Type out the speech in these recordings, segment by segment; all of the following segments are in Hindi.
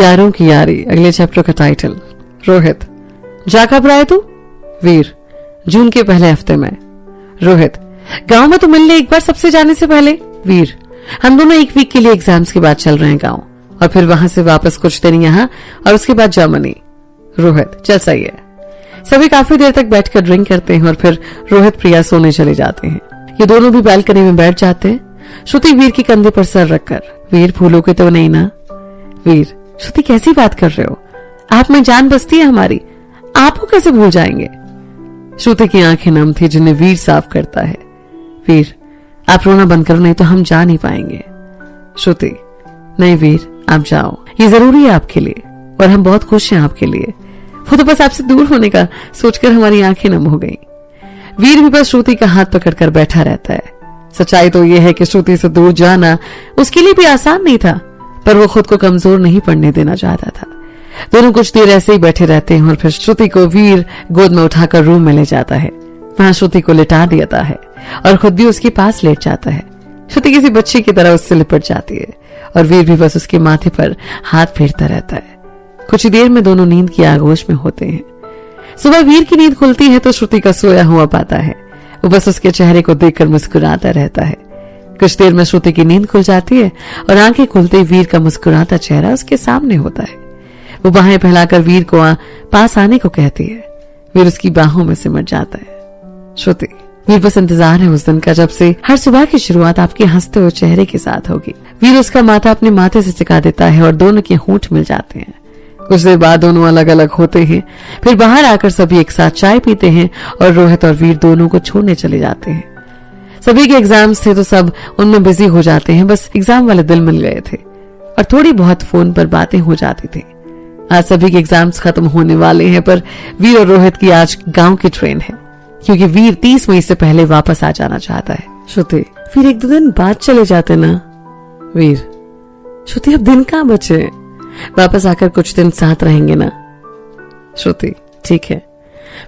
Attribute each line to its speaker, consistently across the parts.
Speaker 1: यारों की यारी अगले चैप्टर का टाइटल। रोहित, जा कब रहा है तू? वीर, जून के पहले हफ्ते में। रोहित, गांव में तो मिलने एक बार सबसे जाने से पहले। वीर, हम दोनों एक वीक के लिए एग्जाम्स के बाद चल रहे हैं गांव, और फिर वहां से वापस कुछ दिन यहाँ और उसके बाद जर्मनी। रोहित, चल सही है। सभी काफी देर तक बैठकर ड्रिंक करते हैं और फिर रोहित प्रिया सोने चले जाते हैं। ये दोनों भी बालकनी में बैठ जाते हैं, श्रुति वीर के कंधे पर सर रखकर। वीर, भूलो के तो नहीं ना? वीर, श्रुति कैसी बात कर रहे हो? आप में जान बसती है हमारी, आपको कैसे भूल जाएंगे? श्रुति की आंखें नम थी जिन्हें वीर साफ करता है। वीर, आप रोना बंद करो, नहीं तो हम जा नहीं पाएंगे। श्रुति, नहीं वीर, आप जाओ, ये जरूरी है आपके लिए और हम बहुत खुश हैं आपके लिए। वो तो बस आपसे दूर होने का सोचकर हमारी आंखें नम हो गईं। वीर भी बस श्रुति का हाथ पकड़कर बैठा रहता है। सच्चाई तो यह है कि श्रुति से दूर जाना उसके लिए भी आसान नहीं था, पर वो खुद को कमजोर नहीं पड़ने देना चाहता था। दोनों कुछ देर ऐसे ही बैठे रहते हैं और फिर श्रुति को वीर गोद में उठाकर रूम में ले जाता है। वहां श्रुति को लिटा देता है और खुद भी उसके पास लेट जाता है। श्रुति किसी बच्ची की तरह उससे लिपट जाती है और वीर भी बस उसके माथे पर हाथ फेरता रहता है। कुछ ही देर में दोनों नींद की आगोश में होते हैं। सुबह वीर की नींद खुलती है तो श्रुति का सोया हुआ पाता है। वो बस उसके चेहरे को देखकर मुस्कुराता रहता है। कुछ देर में श्रुति की नींद खुल जाती है और आंखें खुलते ही वीर का मुस्कुराता चेहरा उसके सामने होता है। वो बाहें फैलाकर वीर को पास आने को कहती है। वीर उसकी बाहों में सिमट जाता है। श्रुति, वीर बस इंतजार है उस दिन का जब से हर सुबह की शुरुआत आपके हंसते हुए चेहरे के साथ होगी। वीर उसका माथा अपने माथे से चिपका देता है और दोनों के होंठ मिल जाते हैं। कुछ देर बाद दोनों अलग अलग होते हैं। फिर बाहर आकर सभी एक साथ चाय पीते हैं और रोहित और वीर दोनों को छोड़ने चले जाते हैं। सभी के एग्जाम्स थे तो सब उनमें बिजी हो जाते हैं। बस एग्जाम वाले दिल मिल गए थे और थोड़ी बहुत फोन पर बातें हो जाती थी। आज सभी के एग्जाम्स खत्म होने वाले हैं, पर वीर और रोहित की आज गांव की ट्रेन है, क्योंकि वीर 30 मई से पहले वापस आ जाना चाहता है। श्रुति, फिर 1-2 दिन बाद चले जाते ना? वीर, श्रुति, अब दिन कहाँ बचे? वापस आकर कुछ दिन साथ रहेंगे ना? श्रुति, ठीक है।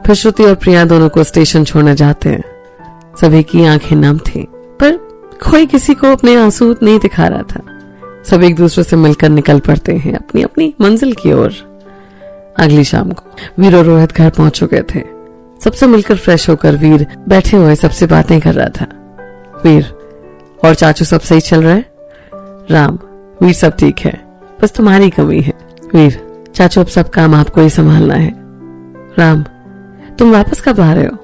Speaker 1: फिर श्रुति और प्रिया दोनों को स्टेशन छोड़ने जाते हैं। सभी की आंखें नम थी, पर कोई किसी को अपने आंसू नहीं दिखा रहा था। सब एक दूसरे से मिलकर निकल पड़ते हैं अपनी अपनी मंजिल की ओर। अगली शाम को वीर और रोहित घर पहुंच चुके थे। सबसे मिलकर फ्रेश होकर वीर बैठे हुए सबसे बातें कर रहा था। वीर, और चाचू सब सही चल रहा है? राम, वीर, सब ठीक है, बस तुम्हारी कमी है। वीर, चाचू, अब सब काम आपको ही संभालना है। राम, तुम वापस कब आ रहे हो?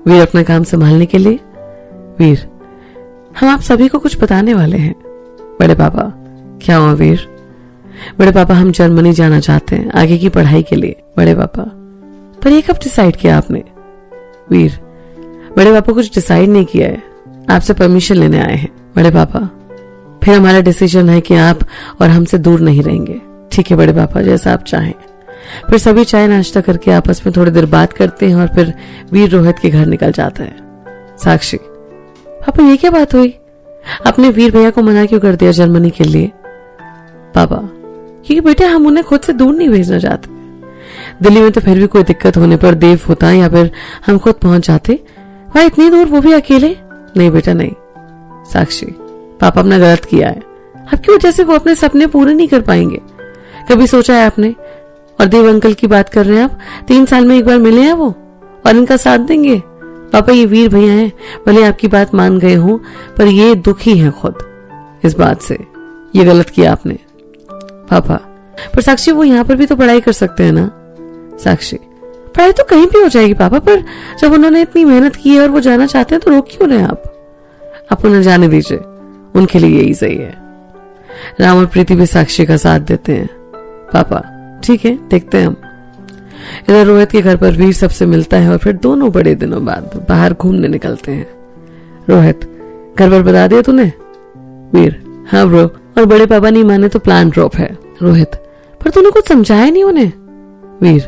Speaker 1: वीर, अपना काम संभालने के लिए। वीर, हम आप सभी को कुछ बताने वाले हैं। बड़े पापा, क्या हुआ वीर? बड़े पापा, हम जर्मनी जाना चाहते हैं आगे की पढ़ाई के लिए। बड़े पापा, पर ये कब डिसाइड किया आपने? वीर, बड़े पापा, कुछ डिसाइड नहीं किया है, आपसे परमिशन लेने आए हैं। बड़े पापा, फिर हमारा डिसीजन है कि आप और हमसे दूर नहीं रहेंगे। ठीक है बड़े पापा, जैसा आप चाहें। फिर सभी चाय नाश्ता करके आपस में थोड़ी देर बात करते हैं और फिर वीर रोहित के घर निकल जाता है। साक्षी, पापा, ये क्या बात हुई? आपने वीर भैया को मना क्यों कर दिया जर्मनी के लिए? पापा, क्योंकि बेटा हम उन्हें खुद से दूर नहीं भेजना चाहते। दिल्ली में तो फिर भी कोई दिक्कत होने पर देव होता या फिर हम खुद पहुंच जाते, वहां इतनी दूर वो भी अकेले? नहीं बेटा, नहीं। साक्षी, पापा, अपना गलत किया है, आपकी वजह से वो अपने सपने पूरे नहीं कर पाएंगे। कभी सोचा है आपने? और देव अंकल की बात कर रहे हैं आप, 3 साल में एक बार मिले हैं वो और इनका साथ देंगे? पापा, ये वीर भैया हैं, भले आपकी बात मान गए हो, पर ये दुखी हैं खुद इस बात से। ये गलत किया आपने। पापा, पर साक्षी, वो यहाँ पर भी तो पढ़ाई कर सकते हैं ना? साक्षी, पढ़ाई तो कहीं भी हो जाएगी पापा, पर जब उन्होंने इतनी मेहनत की है और वो जाना चाहते हैं तो रोक क्यों रहे आप उन्हें जाने दीजिए, उनके लिए यही सही है। राम और प्रीति भी साक्षी का साथ देते हैं। पापा, ठीक है, देखते हैं हम। इधर रोहित के घर पर वीर सबसे मिलता है और फिर दोनों बड़े दिनों बाद बाहर घूमने निकलते हैं। रोहित, घर पर बता दिया तूने? वीर, हाँ ब्रो, और बड़े पापा नहीं माने तो प्लान ड्रॉप है। रोहित, पर तूने कुछ समझाया नहीं उन्हें? वीर,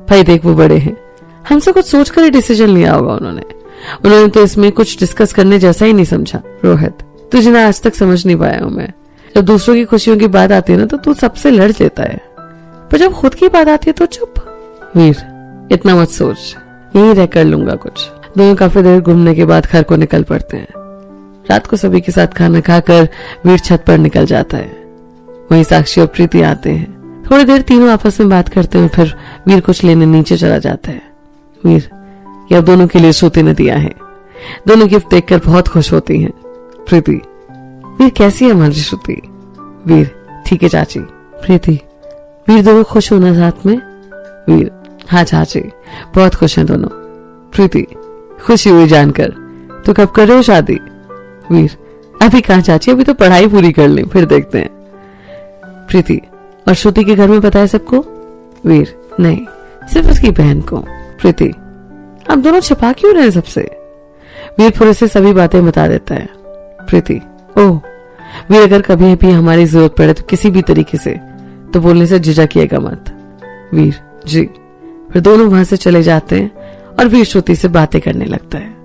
Speaker 1: भाई देख, वो बड़े हैं, हमसे कुछ सोचकर ही डिसीजन लिया होगा उन्होंने तो इसमें कुछ डिस्कस करने जैसा ही नहीं समझा। रोहित, तुझे ना आज तक समझ नहीं पाया हूं मैं। जब दूसरों की खुशियों की बात आती है ना तो तू सबसे लड़ लेता है, पर जब खुद की बात आती है तो चुप। वीर, इतना मत सोच, यही रह कर लूंगा कुछ। दोनों काफी देर घूमने के बाद घर को निकल पड़ते हैं। रात को सभी के साथ खाना खाकर वीर छत पर निकल जाता है। वहीं साक्षी और प्रीति आते हैं। थोड़ी देर तीनों आपस में बात करते हैं, फिर वीर कुछ लेने नीचे चला जाता है। वीर, ये अब दोनों के लिए श्रुति ने दिया है। दोनों गिफ्ट देखकर बहुत खुश होती हैं। प्रीति, वीर कैसी है हमारी श्रुति? वीर, ठीक है चाची। प्रीति, वीर दोनों खुश होना साथ में? वीर, हाँ चाची, बहुत खुश हैं दोनों। प्रीति, खुशी हुई जानकर। तो कब कर रहे हो शादी? वीर, अभी कहाँ चाची, अभी तो पढ़ाई पूरी कर लें, फिर देखते हैं। प्रीति, और श्रुति के घर में पता है सबको? वीर, नहीं, सिर्फ उसकी बहन को। प्रीति, आप दोनों छिपा क्यों रहे हैं सबसे? वीर फिर से सभी बातें बता देता है। प्रीति, ओह वीर, अगर कभी भी हमारी जरूरत पड़े तो किसी भी तरीके से तो बोलने से झिझकिएगा मत। वीर, जी। फिर दोनों वहां से चले जाते हैं और वीर श्रुति से बातें करने लगता है।